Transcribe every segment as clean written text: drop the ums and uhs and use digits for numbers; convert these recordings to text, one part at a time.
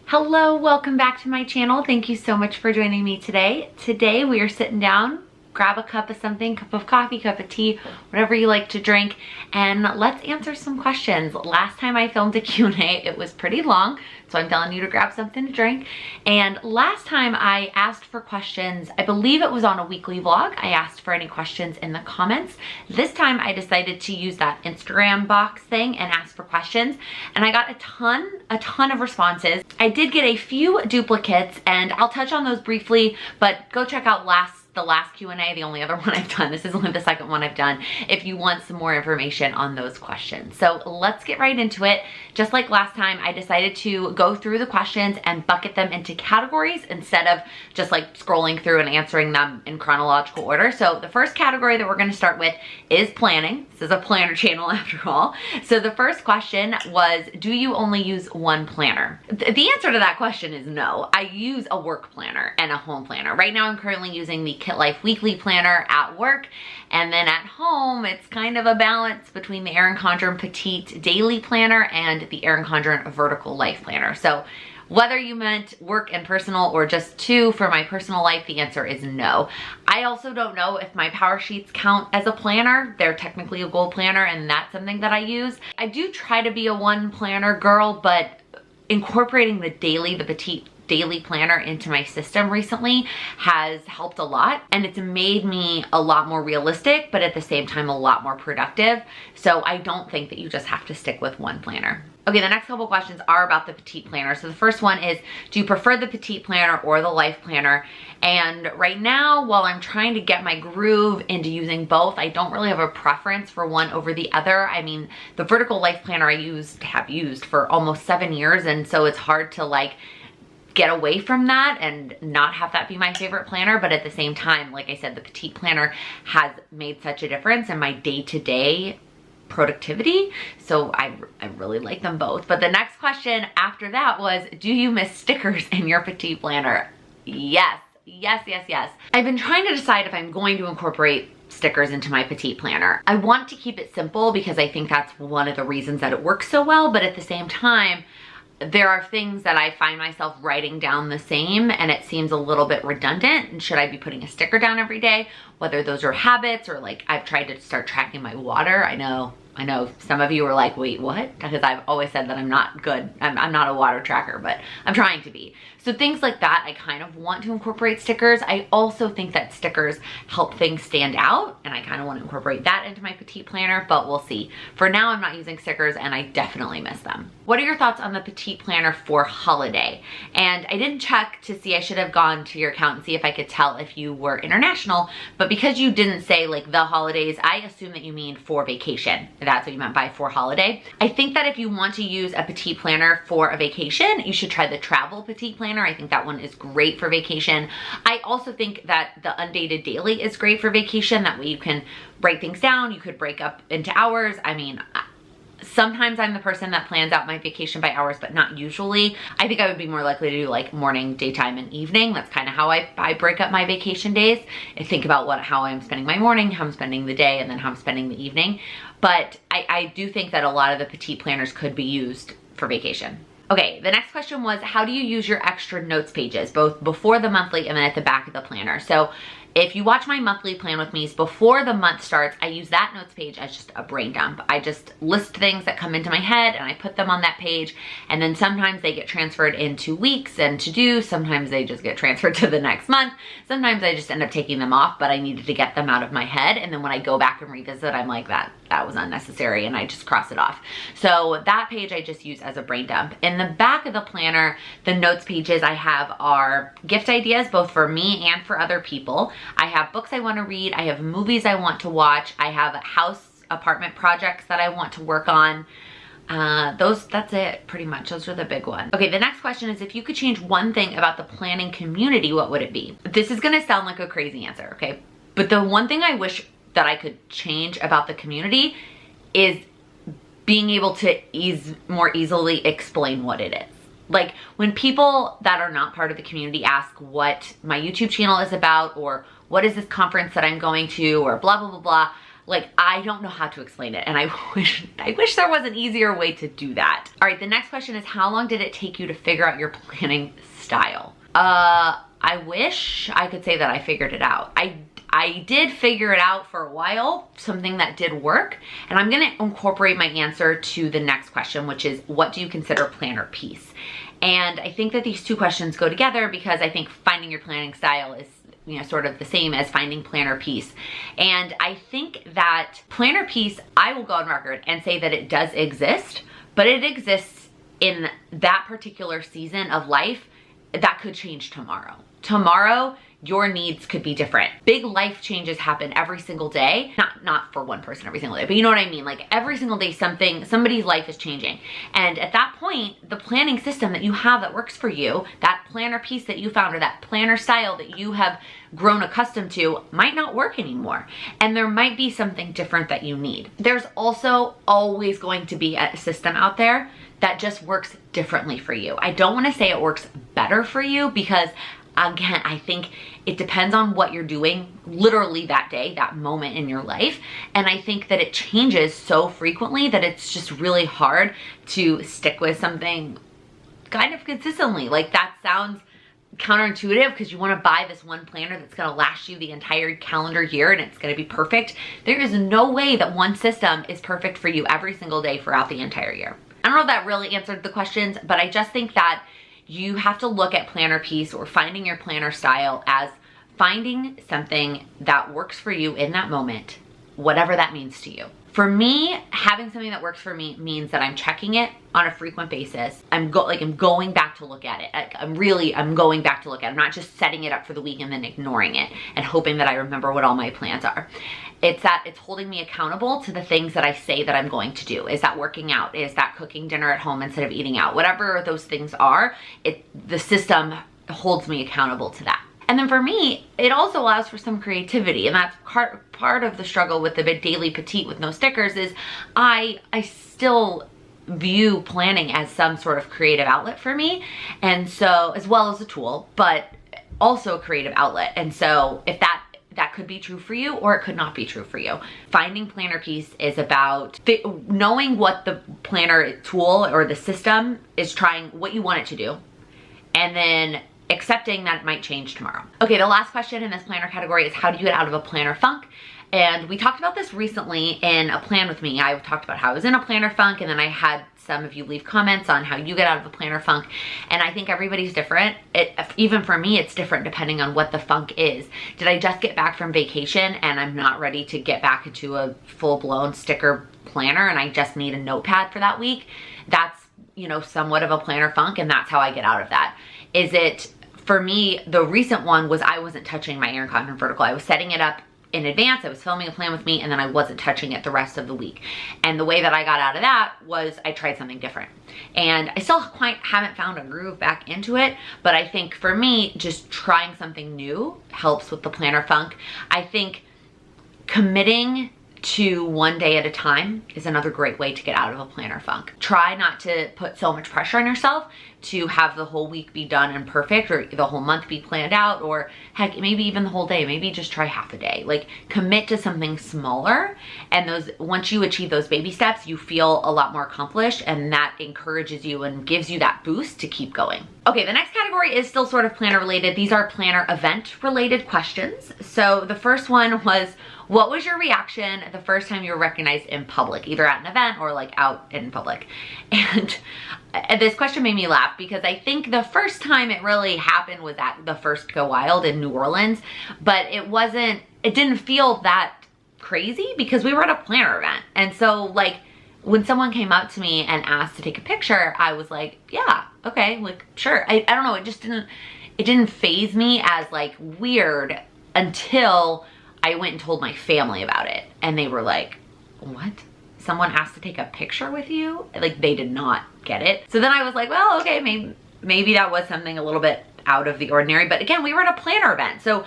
Hello, welcome back to my channel. Thank you so much for joining me today. Today we are sitting down, grab a cup of something, cup of coffee, cup of tea, whatever you like to drink, and let's answer some questions. Last time I filmed a Q&A, it was pretty long, so I'm telling you to grab something to drink. And last time I asked for questions, I believe it was on a weekly vlog. I asked for any questions in the comments. This time I decided to use that Instagram box thing and ask for questions, and I got a ton of responses. I did get a few duplicates, and I'll touch on those briefly, but go check out the last Q&A, the only other one I've done. This is only the second one I've done, if you want some more information on those questions. So let's get right into it. Just like last time, I decided to go through the questions and bucket them into categories instead of just like scrolling through and answering them in chronological order. So the first category that we're going to start with is planning. This is a planner channel after all. So the first question was, do you only use one planner? The answer to that question is no. I use a work planner and a home planner. Right now I'm currently using the Kit Life Weekly Planner at work, and then at home it's kind of a balance between the Erin Condren Petite Daily Planner and the Erin Condren Vertical Life Planner. So whether you meant work and personal or just two for my personal life, the answer is no. I also don't know if my power sheets count as a planner. They're technically a goal planner, and that's something that I use. I do try to be a one planner girl, but incorporating the Petite Daily Planner into my system recently has helped a lot, and it's made me a lot more realistic, but at the same time a lot more productive. So I don't think that you just have to stick with one planner. Okay, the next couple questions are about the Petite Planner. So the first one is, do you prefer the Petite Planner or the Life Planner? And right now, while I'm trying to get my groove into using both, I don't really have a preference for one over the other. I mean, the Vertical Life Planner I have used for almost 7 years, and so it's hard to like get away from that and not have that be my favorite planner. But at the same time, like I said, the Petite Planner has made such a difference in my day-to-day productivity. So I really like them both. But the next question after that was, do you miss stickers in your Petite Planner? Yes. I've been trying to decide if I'm going to incorporate stickers into my Petite Planner. I want to keep it simple because I think that's one of the reasons that it works so well, but at the same time, there are things that I find myself writing down the same, and it seems a little bit redundant. And should I be putting a sticker down every day? Whether those are habits or like I've tried to start tracking my water. I know some of you are like, wait, what? Because I've always said that I'm not good. I'm not a water tracker, but I'm trying to be. So things like that, I kind of want to incorporate stickers. I also think that stickers help things stand out, and I kind of want to incorporate that into my Petite Planner, but we'll see. For now, I'm not using stickers, and I definitely miss them. What are your thoughts on the Petite Planner for holiday? And I didn't check to see, I should have gone to your account and see if I could tell if you were international, but because you didn't say like the holidays, I assume that you mean for vacation. That's what you meant by for holiday. I think that if you want to use a Petite Planner for a vacation, you should try the Travel Petite Planner. I think that one is great for vacation. I also think that the Undated Daily is great for vacation. That way you can write things down. You could break up into hours. I mean, sometimes I'm the person that plans out my vacation by hours, but not usually. I think I would be more likely to do like morning, daytime, and evening. That's kind of how I break up my vacation days. I think about how I'm spending my morning, how I'm spending the day, and then how I'm spending the evening. But I do think that a lot of the Petite Planners could be used for vacation. Okay, the next question was, how do you use your extra notes pages, both before the monthly and then at the back of the planner? So if you watch my monthly plan with me, before the month starts, I use that notes page as just a brain dump. I just list things that come into my head and I put them on that page. And then sometimes they get transferred into weeks and to do. Sometimes they just get transferred to the next month. Sometimes I just end up taking them off, but I needed to get them out of my head. And then when I go back and revisit, I'm like, that was unnecessary, and I just cross it off. So that page I just use as a brain dump. In the back of the planner, the notes pages I have are gift ideas, both for me and for other people. I have books I want to read. I have movies I want to watch. I have apartment projects that I want to work on. That's it pretty much. Those are the big ones. Okay, the next question is, if you could change one thing about the planning community, what would it be? This is gonna sound like a crazy answer, okay? But the one thing I wish that I could change about the community is being able to more easily explain what it is. Like when people that are not part of the community ask what my YouTube channel is about, or what is this conference that I'm going to, or blah, blah, blah, blah, Like, I don't know how to explain it, and I wish there was an easier way to do that. All right, the next question is, how long did it take you to figure out your planning style? I wish I could say that I figured it out. I did figure it out for a while, something that did work, and I'm gonna incorporate my answer to the next question, which is, what do you consider planner peace? And I think that these two questions go together because I think finding your planning style is, you know, sort of the same as finding planner peace. And I think that planner peace, I will go on record and say that it does exist, but it exists in that particular season of life. That could change tomorrow. Tomorrow, your needs could be different. Big life changes happen every single day. Not for one person every single day, but you know what I mean? Like every single day somebody's life is changing. And at that point, the planning system that you have that works for you, that planner piece that you found or that planner style that you have grown accustomed to might not work anymore. And there might be something different that you need. There's also always going to be a system out there that just works differently for you. I don't want to say it works better for you because, again, I think it depends on what you're doing literally that day, that moment in your life. And I think that it changes so frequently that it's just really hard to stick with something kind of consistently. Like, that sounds counterintuitive because you want to buy this one planner that's going to last you the entire calendar year and it's going to be perfect. There is no way that one system is perfect for you every single day throughout the entire year. I don't know if that really answered the questions, but I just think that you have to look at planner piece or finding your planner style as finding something that works for you in that moment, whatever that means to you. For me, having something that works for me means that I'm checking it on a frequent basis. I'm going back to look at it. I'm going back to look at it. I'm not just setting it up for the week and then ignoring it and hoping that I remember what all my plans are. It's that it's holding me accountable to the things that I say that I'm going to do. Is that working out? Is that cooking dinner at home instead of eating out? Whatever those things are, the system holds me accountable to that. And then for me, it also allows for some creativity, and that's part of the struggle with the daily petite with no stickers is I still view planning as some sort of creative outlet for me, and so, as well as a tool, but also a creative outlet. And so if that could be true for you or it could not be true for you. Finding planner piece is about knowing what the planner tool or the system is trying, what you want it to do, and then accepting that it might change tomorrow. Okay, the last question in this planner category is, how do you get out of a planner funk? And we talked about this recently in a plan with me. I talked about how I was in a planner funk, and then I had some of you leave comments on how you get out of a planner funk. And I think everybody's different. Even for me, it's different depending on what the funk is. Did I just get back from vacation and I'm not ready to get back into a full-blown sticker planner and I just need a notepad for that week? That's, you know, somewhat of a planner funk, and that's how I get out of that. Is it, for me, the recent one was I wasn't touching my Erin Condren vertical. I was setting it up in advance. I was filming a plan with me, and then I wasn't touching it the rest of the week. And the way that I got out of that was I tried something different. And I still quite haven't found a groove back into it, but I think for me, just trying something new helps with the planner funk. I think committing to one day at a time is another great way to get out of a planner funk. Try not to put so much pressure on yourself to have the whole week be done and perfect, or the whole month be planned out, or heck, maybe even the whole day. Maybe just try half a day. Like, commit to something smaller, and once you achieve those baby steps, you feel a lot more accomplished, and that encourages you and gives you that boost to keep going. Okay, the next category is still sort of planner related. These are planner event related questions. So the first one was, what was your reaction the first time you were recognized in public, either at an event or like out in public? And this question made me laugh because I think the first time it really happened was at the first Go Wild in New Orleans, but it didn't feel that crazy because we were at a planner event. And so, like, when someone came up to me and asked to take a picture, I was like, yeah, okay, like, sure. I don't know, it didn't faze me as like weird until I went and told my family about it, and they were like, what? Someone asked to take a picture with you? Like, they did not get it. So then I was like, well, okay, maybe that was something a little bit out of the ordinary. But again, we were at a planner event, so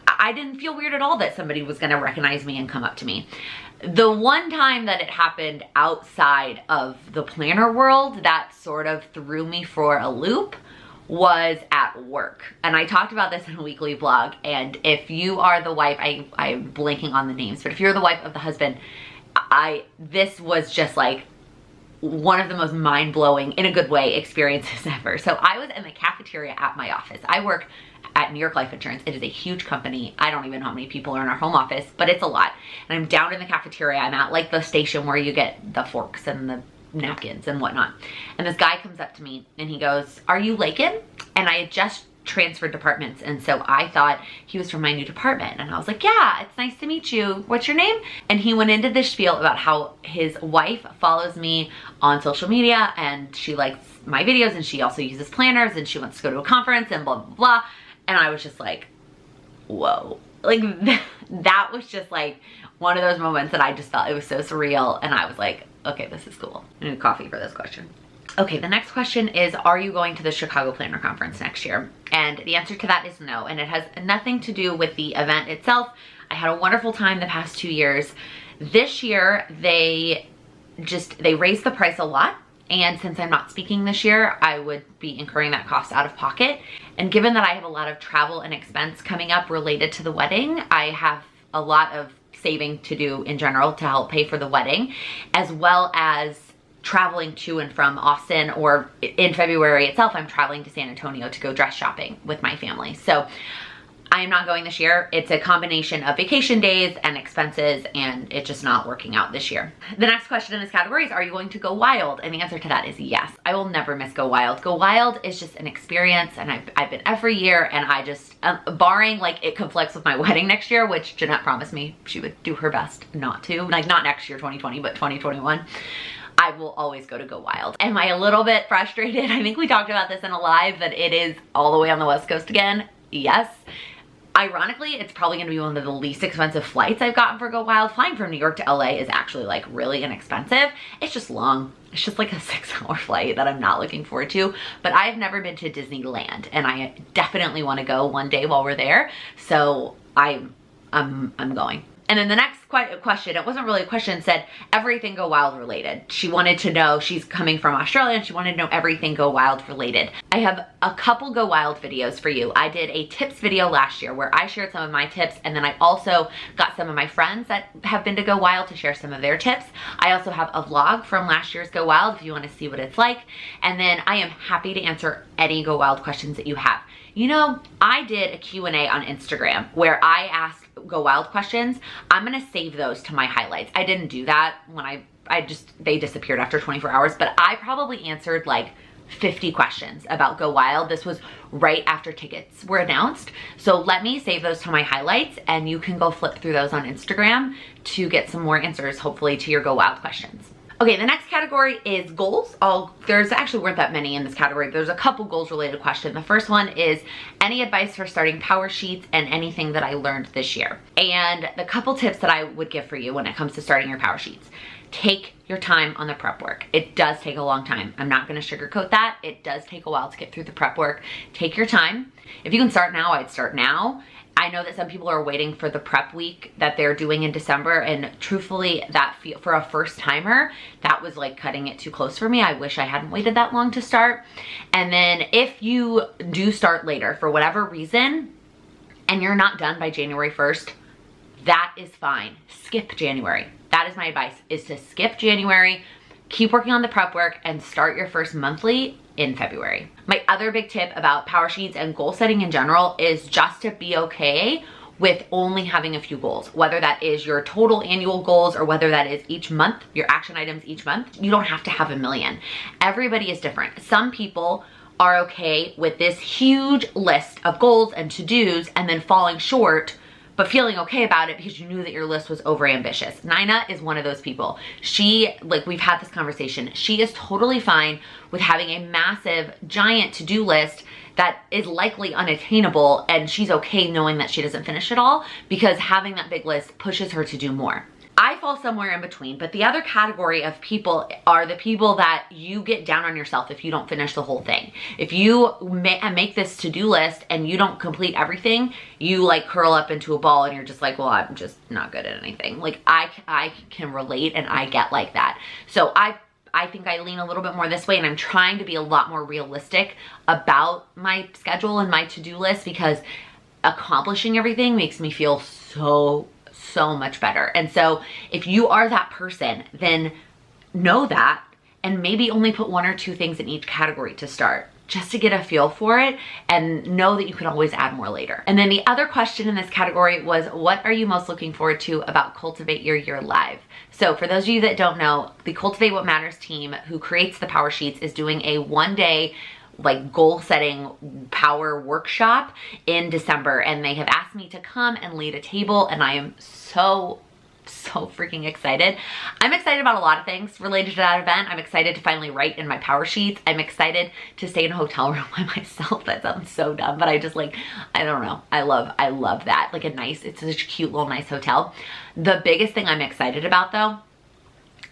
I didn't feel weird at all that somebody was gonna recognize me and come up to me. The one time that it happened outside of the planner world that sort of threw me for a loop was at work. And I talked about this in a weekly vlog. And if you are the wife, I'm blanking on the names, but if you're the wife of the husband, this was just like one of the most mind-blowing, in a good way, experiences ever. So I was in the cafeteria at my office. I work at New York Life Insurance. It is a huge company. I don't even know how many people are in our home office, but it's a lot. And I'm down in the cafeteria. I'm at like the station where you get the forks and the napkins and whatnot. And this guy comes up to me and he goes, "Are you Laken?" And I had just transferred departments, and so I thought he was from my new department, and I was like, "Yeah, it's nice to meet you. What's your name?" And he went into this spiel about how his wife follows me on social media and she likes my videos and she also uses planners and she wants to go to a conference and blah blah blah. And I was just like, whoa, like that was just like one of those moments that I just felt, it was so surreal, and I was like, okay, this is cool. I need coffee for this question. Okay, the next question is, are you going to the Chicago Planner Conference next year? And the answer to that is no, and it has nothing to do with the event itself. I had a wonderful time the past 2 years. This year, they raised the price a lot, and since I'm not speaking this year, I would be incurring that cost out of pocket. And given that I have a lot of travel and expense coming up related to the wedding, I have a lot of saving to do in general to help pay for the wedding, as well as traveling to and from Austin, or in February itself, I'm traveling to San Antonio to go dress shopping with my family. So I am not going this year. It's a combination of vacation days and expenses, and it's just not working out this year. The next question in this category is, are you going to go wild? And the answer to that is yes. I will never miss Go Wild. Go Wild is just an experience, and I've been every year, and I just, barring like it conflicts with my wedding next year, which Jeanette promised me she would do her best not to, like not next year 2020, but 2021. I will always go to Go Wild. Am I a little bit frustrated? I think we talked about this in a live, that it is all the way on the West Coast again. Yes. Ironically, it's probably gonna be one of the least expensive flights I've gotten for Go Wild. Flying from New York to LA is actually like really inexpensive. It's just long. It's just like a 6-hour flight that I'm not looking forward to. But I've never been to Disneyland, and I definitely wanna go one day while we're there. So I'm going. And then the next question, it wasn't really a question, said everything Go Wild related. She wanted to know, she's coming from Australia, and she wanted to know everything Go Wild related. I have a couple Go Wild videos for you. I did a tips video last year where I shared some of my tips, and then I also got some of my friends that have been to Go Wild to share some of their tips. I also have a vlog from last year's Go Wild if you want to see what it's like. And then I am happy to answer any Go Wild questions that you have. You know, I did a Q&A on Instagram where I asked Go Wild questions. I'm gonna save those to my highlights. I didn't do that when they disappeared after 24 hours, but I probably answered like 50 questions about Go Wild. This was right after tickets were announced. So let me save those to my highlights, and you can go flip through those on Instagram to get some more answers, hopefully, to your Go Wild questions. Okay, the next category is goals. There's actually weren't that many in this category. There's a couple goals related questions. The first one is any advice for starting power sheets and anything that I learned this year. And the couple tips that I would give for you when it comes to starting your power sheets. Take your time on the prep work. It does take a long time. I'm not gonna sugarcoat that. It does take a while to get through the prep work. Take your time. If you can start now, I'd start now. I know that some people are waiting for the prep week that they're doing in December, and truthfully, for a first timer, that was like cutting it too close for me. I wish I hadn't waited that long to start. And then if you do start later for whatever reason, and you're not done by January 1st, that is fine. Skip January. That is my advice, is to skip January, keep working on the prep work, and start your first monthly in February. My other big tip about power sheets and goal setting in general is just to be okay with only having a few goals, whether that is your total annual goals or whether that is each month, your action items each month. You don't have to have a million. Everybody is different. Some people are okay with this huge list of goals and to-dos and then falling short, but feeling okay about it because you knew that your list was over ambitious. Nina is one of those people. We've had this conversation. She is totally fine with having a massive, giant to-do list that is likely unattainable, and she's okay knowing that she doesn't finish it all because having that big list pushes her to do more. I fall somewhere in between, but the other category of people are the people that you get down on yourself if you don't finish the whole thing. If you make this to-do list and you don't complete everything, you like curl up into a ball and you're just like, well, I'm just not good at anything. Like I can relate, and I get like that. So I I think I lean a little bit more this way, and I'm trying to be a lot more realistic about my schedule and my to-do list, because accomplishing everything makes me feel so much better. And so if you are that person, then know that, and maybe only put 1 or 2 things in each category to start, just to get a feel for it, and know that you can always add more later. And then the other question in this category was, what are you most looking forward to about Cultivate Your Year Live? So for those of you that don't know, the Cultivate What Matters team who creates the power sheets is doing a 1-day like goal setting power workshop in December, and they have asked me to come and lead a table, and I am so freaking excited. I'm excited about a lot of things related to that event. I'm excited to finally write in my power sheets. I'm excited to stay in a hotel room by myself. That sounds so dumb, but I just like, I don't know. I love that. Like it's such a cute little nice hotel. The biggest thing I'm excited about though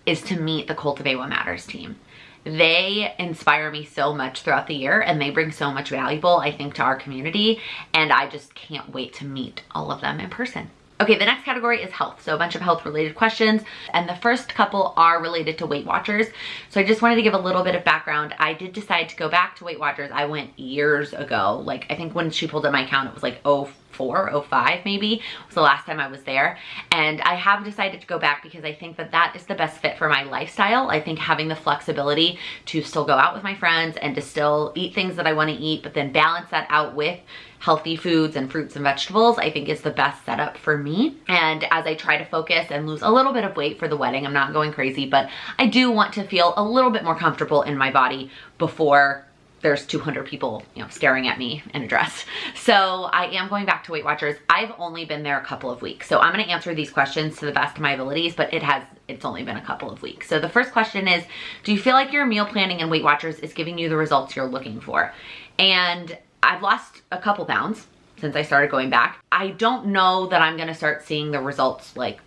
is to meet the Cultivate What Matters team. They inspire me so much throughout the year, and they bring so much valuable, I think, to our community, and I just can't wait to meet all of them in person. Okay, the next category is health. So a bunch of health related questions, and the first couple are related to Weight Watchers. So I just wanted to give a little bit of background. I did decide to go back to Weight Watchers. I went years ago. Like, I think when she pulled up my account, it was like 04, 05 maybe, was the last time I was there. And I have decided to go back because I think that that is the best fit for my lifestyle. I think having the flexibility to still go out with my friends and to still eat things that I want to eat, but then balance that out with healthy foods and fruits and vegetables, I think is the best setup for me. And as I try to focus and lose a little bit of weight for the wedding, I'm not going crazy, but I do want to feel a little bit more comfortable in my body before there's 200 people, you know, staring at me in a dress. So I am going back to Weight Watchers. I've only been there a couple of weeks. So I'm gonna answer these questions to the best of my abilities, but it's only been a couple of weeks. So the first question is, do you feel like your meal planning in Weight Watchers is giving you the results you're looking for? And I've lost a couple pounds since I started going back. I don't know that I'm gonna start seeing the results like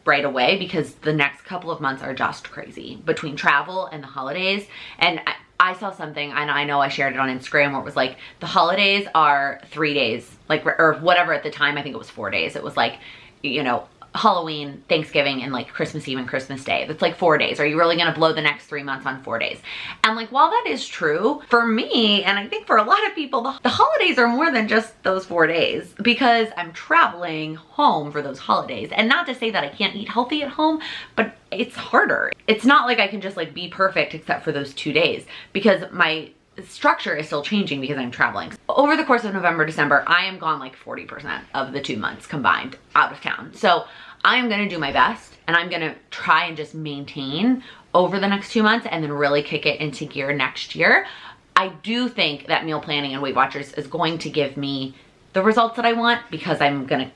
right away, because the next couple of months are just crazy between travel and the holidays. And I saw something, and I know I shared it on Instagram, where it was like, the holidays are 3 days, like, or whatever at the time, I think it was 4 days. It was like, you know, Halloween, Thanksgiving, and like Christmas Eve and Christmas Day. That's like 4 days. Are you really gonna blow the next 3 months on 4 days? And like, while that is true for me, and I think for a lot of people, the holidays are more than just those 4 days, because I'm traveling home for those holidays. And not to say that I can't eat healthy at home, but it's harder. It's not like I can just like be perfect except for those 2 days, because my structure is still changing because I'm traveling. Over the course of November, December, I am gone like 40% of the 2 months combined out of town. So I am gonna do my best, and I'm gonna try and just maintain over the next 2 months, and then really kick it into gear next year. I do think that meal planning and Weight Watchers is going to give me the results that I want, because I'm going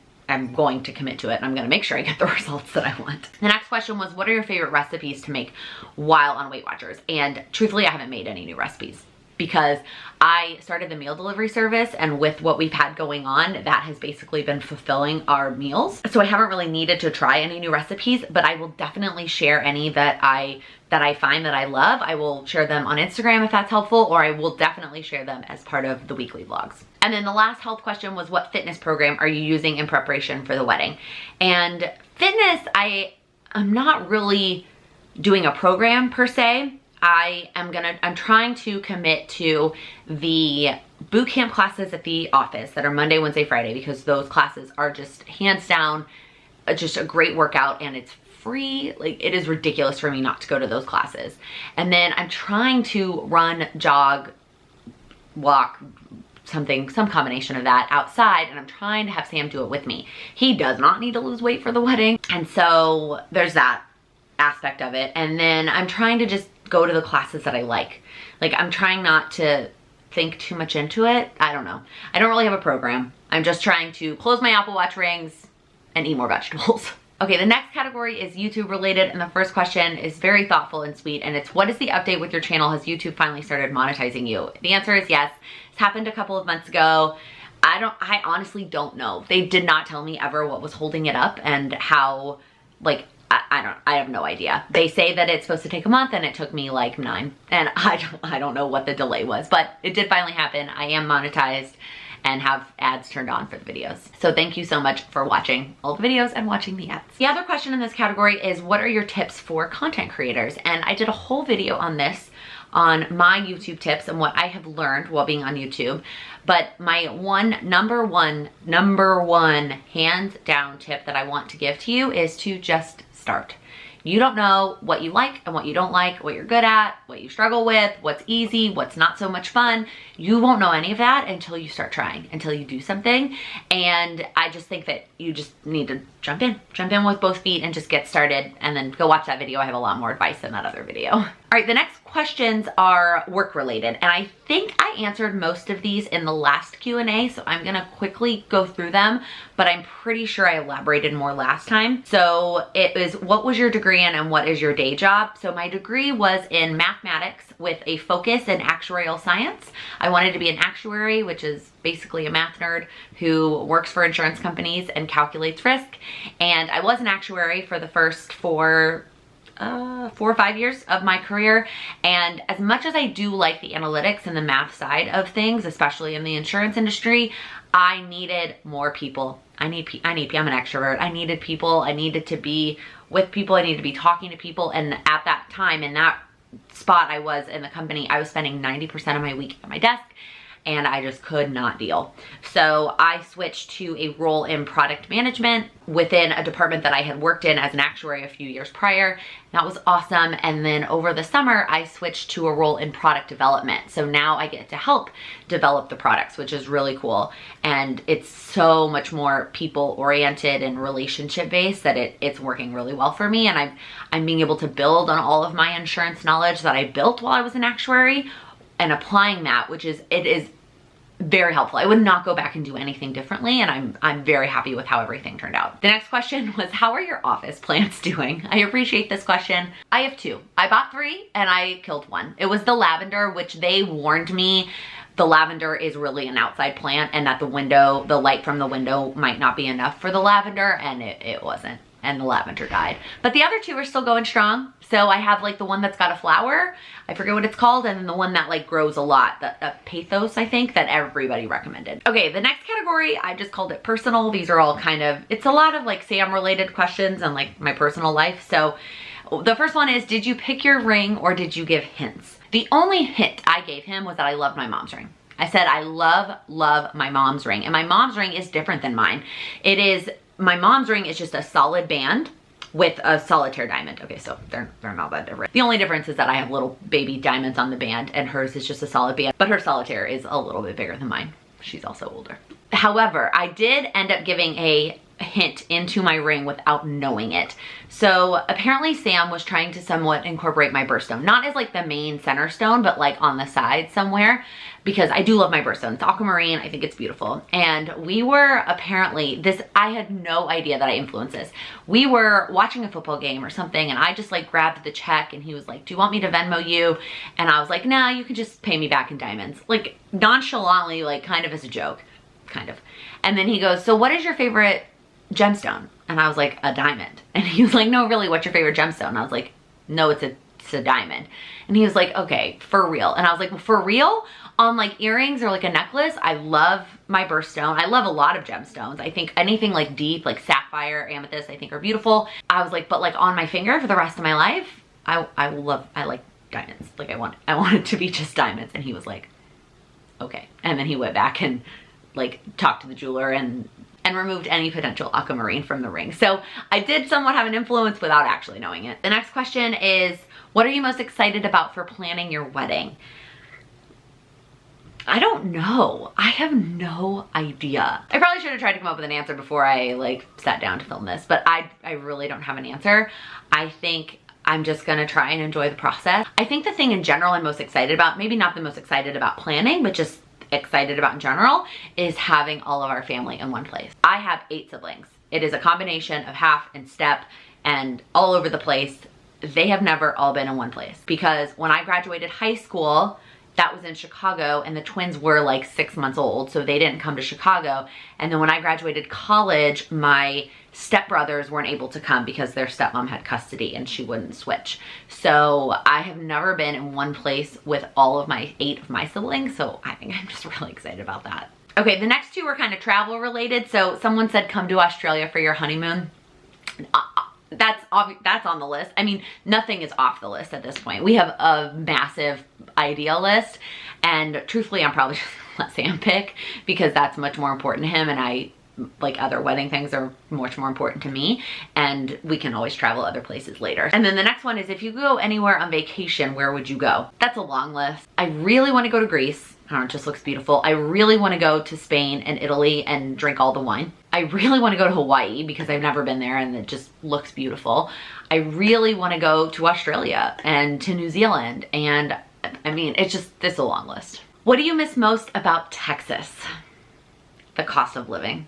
to commit to it, and I'm gonna make sure I get the results that I want. The next question was, what are your favorite recipes to make while on Weight Watchers? And truthfully, I haven't made any new recipes, because I started the meal delivery service, and with what we've had going on, that has basically been fulfilling our meals. So I haven't really needed to try any new recipes, but I will definitely share any that I find that I love. I will share them on Instagram if that's helpful, or I will definitely share them as part of the weekly vlogs. And then the last health question was, what fitness program are you using in preparation for the wedding? And fitness, I'm not really doing a program per se. I'm trying to commit to the boot camp classes at the office that are Monday, Wednesday, Friday, because those classes are just hands down, just a great workout, and it's free. Like, it is ridiculous for me not to go to those classes. And then I'm trying to run, jog, walk, some combination of that outside, and I'm trying to have Sam do it with me. He does not need to lose weight for the wedding. And so there's that aspect of it. And then I'm trying to just go to the classes that I like. Like, I'm trying not to think too much into it. I don't know. I don't really have a program. I'm just trying to close my Apple Watch rings and eat more vegetables. Okay, the next category is YouTube related, and the first question is very thoughtful and sweet, and it's, what is the update with your channel? Has YouTube finally started monetizing you? The answer is yes. It's happened a couple of months ago. I honestly don't know. They did not tell me ever what was holding it up and how, like, I have no idea. They say that it's supposed to take a month, and it took me like 9, and I don't know what the delay was, but it did finally happen. I am monetized, and have ads turned on for the videos. So thank you so much for watching all the videos and watching the ads. The other question in this category is, what are your tips for content creators? And I did a whole video on this on my YouTube tips and what I have learned while being on YouTube. But my number one hands down tip that I want to give to you is to just start. You don't know what you like and what you don't like, what you're good at, what you struggle with, what's easy, what's not so much fun. You won't know any of that until you start trying, until you do something. And I just think that you just need to jump in with both feet and just get started, and then go watch that video. I have a lot more advice in that other video. All right, the next questions are work related, and I think I answered most of these in the last Q&A, so I'm gonna quickly go through them, but I'm pretty sure I elaborated more last time. So it was, what was your degree in and what is your day job? So my degree was in mathematics with a focus in actuarial science. I wanted to be an actuary, which is basically a math nerd who works for insurance companies and calculates risk. And I was an actuary for the first 4 or 5 years of my career. And as much as I do like the analytics and the math side of things, especially in the insurance industry, I needed more people. I'm an extrovert. I needed people. I needed to be with people. I needed to be talking to people. And at that time, in that spot I was in the company, I was spending 90% of my week at my desk, and I just could not deal. So I switched to a role in product management within a department that I had worked in as an actuary a few years prior. That was awesome. And then over the summer, I switched to a role in product development. So now I get to help develop the products, which is really cool. And it's so much more people oriented and relationship based that it's working really well for me. And I'm being able to build on all of my insurance knowledge that I built while I was an actuary, and applying that, it is very helpful. I would not go back and do anything differently, and I'm very happy with how everything turned out. The next question was, how are your office plants doing? I appreciate this question. I have 2. I bought 3 and I killed 1. It was the lavender, which they warned me the lavender is really an outside plant, and that the light from the window might not be enough for the lavender, and it wasn't. And the lavender died. But the other 2 are still going strong. So I have like the one that's got a flower, I forget what it's called, and then the one that like grows a lot, the pathos, I think, that everybody recommended. Okay, the next category, I just called it personal. These are all it's a lot of like Sam related questions and like my personal life. So the first one is, did you pick your ring or did you give hints? The only hint I gave him was that I loved my mom's ring. I said, I love my mom's ring. And my mom's ring is different than mine. My mom's ring is just a solid band with a solitaire diamond. Okay, so they're not that different. The only difference is that I have little baby diamonds on the band, and hers is just a solid band, but her solitaire is a little bit bigger than mine. She's also older. However, I did end up giving a hint into my ring without knowing it. So apparently Sam was trying to somewhat incorporate my birthstone, not as like the main center stone, but like on the side somewhere, because I do love my birthstone. It's aquamarine. I think it's beautiful. And we were apparently I had no idea that I influenced this. We were watching a football game or something, and I just like grabbed the check, and he was like, do you want me to Venmo you? And I was like, nah, you can just pay me back in diamonds. Like nonchalantly, like kind of as a joke, kind of. And then he goes, so what is your favorite gemstone? And I was like, a diamond. And he was like, no, really, what's your favorite gemstone? And I was like, no, it's a diamond. And he was like, okay, for real. And I was like, well, for real? On like earrings or like a necklace, I love my birthstone. I love a lot of gemstones. I think anything like deep, like sapphire, amethyst, I think are beautiful. I was like, but like on my finger for the rest of my life, I like diamonds. Like I want it to be just diamonds. And he was like, okay. And then he went back and like talked to the jeweler and removed any potential aquamarine from the ring. So I did somewhat have an influence without actually knowing it. The next question is, what are you most excited about for planning your wedding? I don't know. I have no idea. I probably should have tried to come up with an answer before I like sat down to film this, but I really don't have an answer. I think I'm just gonna try and enjoy the process. I think the thing in general I'm most excited about, maybe not the most excited about planning, but just excited about in general, is having all of our family in one place. I have 8 siblings. It is a combination of half and step and all over the place. They have never all been in one place, because when I graduated high school, that was in Chicago, and the twins were like 6 months old, so they didn't come to Chicago. And then when I graduated college, my stepbrothers weren't able to come because their stepmom had custody and she wouldn't switch. So I have never been in one place with all of my 8 of my siblings, so I think I'm just really excited about that. Okay, the next two are kind of travel related. So someone said come to Australia for your honeymoon. That's on the list. I mean, nothing is off the list at this point. We have a massive idea list, and truthfully, I'm probably just gonna let Sam pick because that's much more important to him, and I, like, other wedding things are much more important to me, and we can always travel other places later. And then the next one is, if you go anywhere on vacation, where would you go? That's a long list. I really want to go to Greece. I don't know, it just looks beautiful. I really want to go to Spain and Italy and drink all the wine. I really want to go to Hawaii because I've never been there and it just looks beautiful. I really want to go to Australia and to New Zealand. And I mean, it's a long list. What do you miss most about Texas? The cost of living.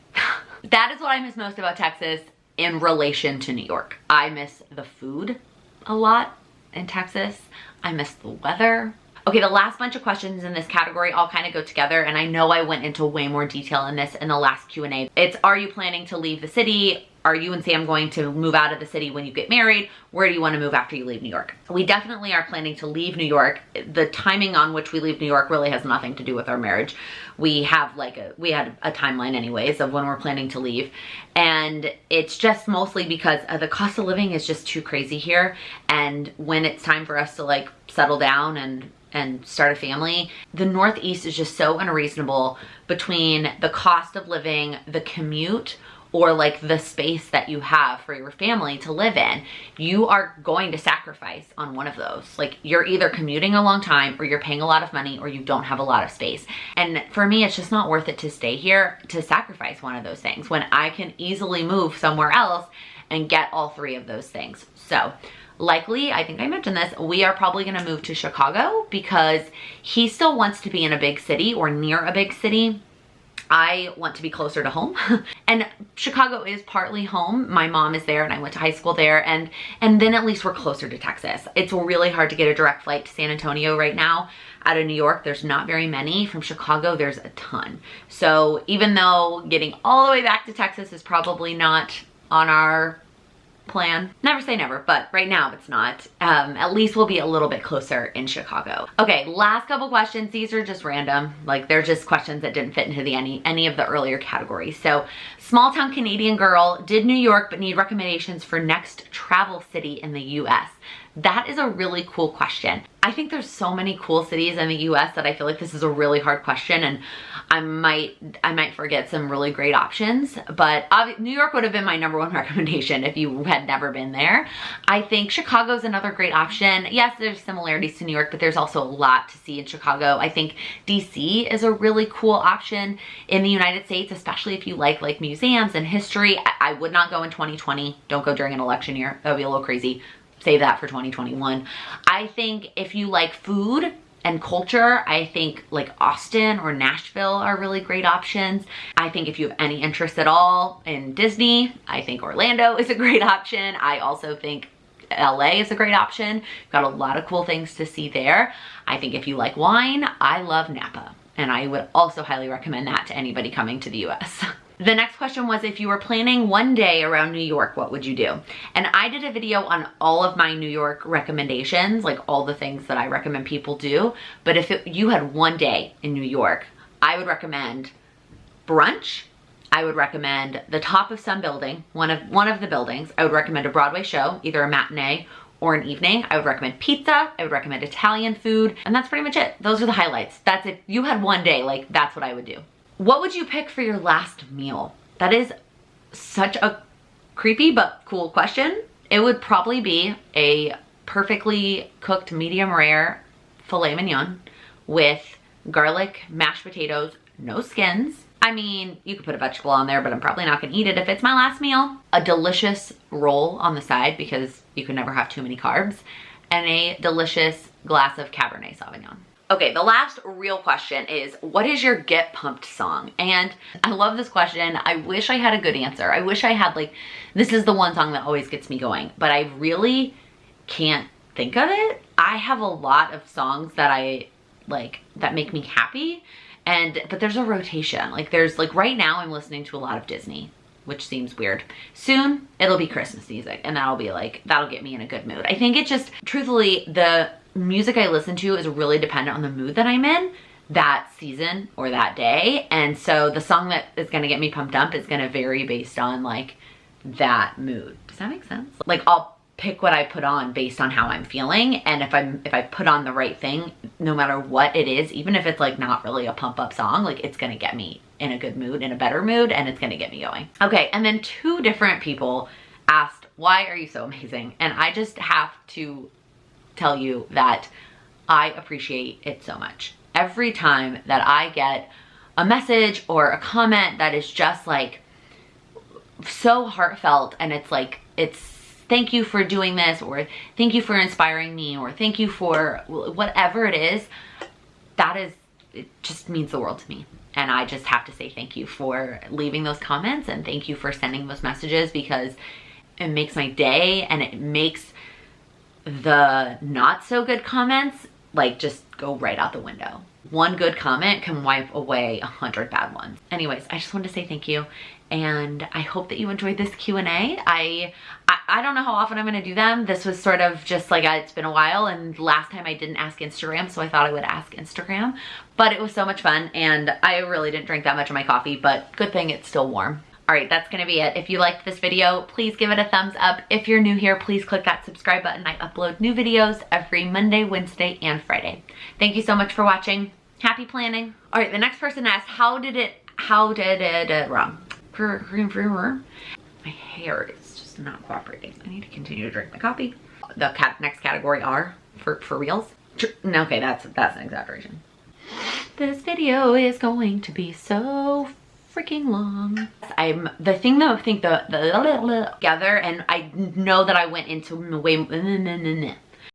That is what I miss most about Texas in relation to New York. I miss the food a lot in Texas. I miss the weather. Okay, the last bunch of questions in this category all kind of go together, and I know I went into way more detail in this in the last Q&A. It's, are you planning to leave the city? Are you and Sam going to move out of the city when you get married? Where do you want to move after you leave New York? We definitely are planning to leave New York. The timing on which we leave New York really has nothing to do with our marriage. We had a timeline anyways of when we're planning to leave. And it's just mostly because the cost of living is just too crazy here. And when it's time for us to like settle down and start a family, the Northeast is just so unreasonable between the cost of living, the commute, or like the space that you have for your family to live in. You are going to sacrifice on one of those. Like, you're either commuting a long time, or you're paying a lot of money, or you don't have a lot of space. And for me, it's just not worth it to stay here to sacrifice one of those things when I can easily move somewhere else and get all three of those things. So likely, I think I mentioned this, we are probably gonna move to Chicago because he still wants to be in a big city or near a big city. I want to be closer to home. And Chicago is partly home. My mom is there and I went to high school there, and then at least we're closer to Texas. It's really hard to get a direct flight to San Antonio right now. Out of New York, there's not very many. From Chicago, there's a ton. So even though getting all the way back to Texas is probably not on our plan, never say never, but right now it's not. At least we'll be a little bit closer in Chicago. Okay, last couple questions. These are just random. Like, they're just questions that didn't fit into any of the earlier categories. So, small town Canadian girl, did New York but need recommendations for next travel city in the US. That is a really cool question. I think there's so many cool cities in the US that I feel like this is a really hard question, and I might forget some really great options, but New York would have been my #1 recommendation if you had never been there. I think Chicago's another great option. Yes, there's similarities to New York, but there's also a lot to see in Chicago. I think DC is a really cool option in the United States, especially if you like museums and history. I would not go in 2020. Don't go during an election year. That would be a little crazy. Save that for 2021. I think if you like food and culture, I think like Austin or Nashville are really great options. I think if you have any interest at all in Disney, I think Orlando is a great option. I also think LA is a great option. You've got a lot of cool things to see there. I think if you like wine, I love Napa, and I would also highly recommend that to anybody coming to the US. The next question was, if you were planning one day around New York, what would you do? And I did a video on all of my New York recommendations, like all the things that I recommend people do. But if you had one day in New York, I would recommend brunch. I would recommend the top of some building, one of the buildings. I would recommend a Broadway show, either a matinee or an evening. I would recommend pizza. I would recommend Italian food. And that's pretty much it. Those are the highlights. That's it. You had one day, like, that's what I would do. What would you pick for your last meal? That is such a creepy but cool question. It would probably be a perfectly cooked medium rare filet mignon with garlic, mashed potatoes, no skins. I mean, you could put a vegetable on there, but I'm probably not gonna eat it if it's my last meal. A delicious roll on the side, because you can never have too many carbs, and a delicious glass of Cabernet Sauvignon. Okay, the last real question is, what is your get pumped song? And I love this question. I wish I had a good answer. I wish I had, like, this is the one song that always gets me going, but I really can't think of it. I have a lot of songs that I like that make me happy, but there's a rotation. Like, there's, like, right now I'm listening to a lot of Disney, which seems weird. Soon it'll be Christmas music, and that'll get me in a good mood. I think it just, truthfully, the music I listen to is really dependent on the mood that I'm in. that season or that day. And so the song that is gonna get me pumped up is gonna vary based on like that mood. Does that make sense? Like I'll pick what I put on based on how I'm feeling, and if I put on the right thing, no matter what it is, even if it's like not really a pump up song, like it's gonna get me in a good mood, in a better mood, and it's gonna get me going. Okay, and then 2 different people asked, why are you so amazing? And I just have to tell you that I appreciate it so much. Every time that I get a message or a comment that is just like so heartfelt, and it's like, it's thank you for doing this, or thank you for inspiring me, or thank you for whatever it is, it just means the world to me. And I just have to say thank you for leaving those comments, and thank you for sending those messages, because it makes my day, and it makes the not so good comments like just go right out the window. One good comment can wipe away 100 bad ones. Anyways, I just wanted to say thank you, and I hope that you enjoyed this Q&A. I don't know how often I'm gonna do them. This was sort of just like, it's been a while, and last time I didn't ask Instagram, so I thought I would ask Instagram, but it was so much fun, and I really didn't drink that much of my coffee, but good thing it's still warm. All right, that's gonna be it. If you liked this video, please give it a thumbs up. If you're new here, please click that subscribe button. I upload new videos every Monday, Wednesday, and Friday. Thank you so much for watching. Happy planning. All right, the next person asked, how did it wrong? My hair is just not cooperating. I need to continue to drink my coffee. The next category are for reals. Okay, that's an exaggeration. This video is going to be so freaking long. I'm the thing though, I think the together, and I know that I went into way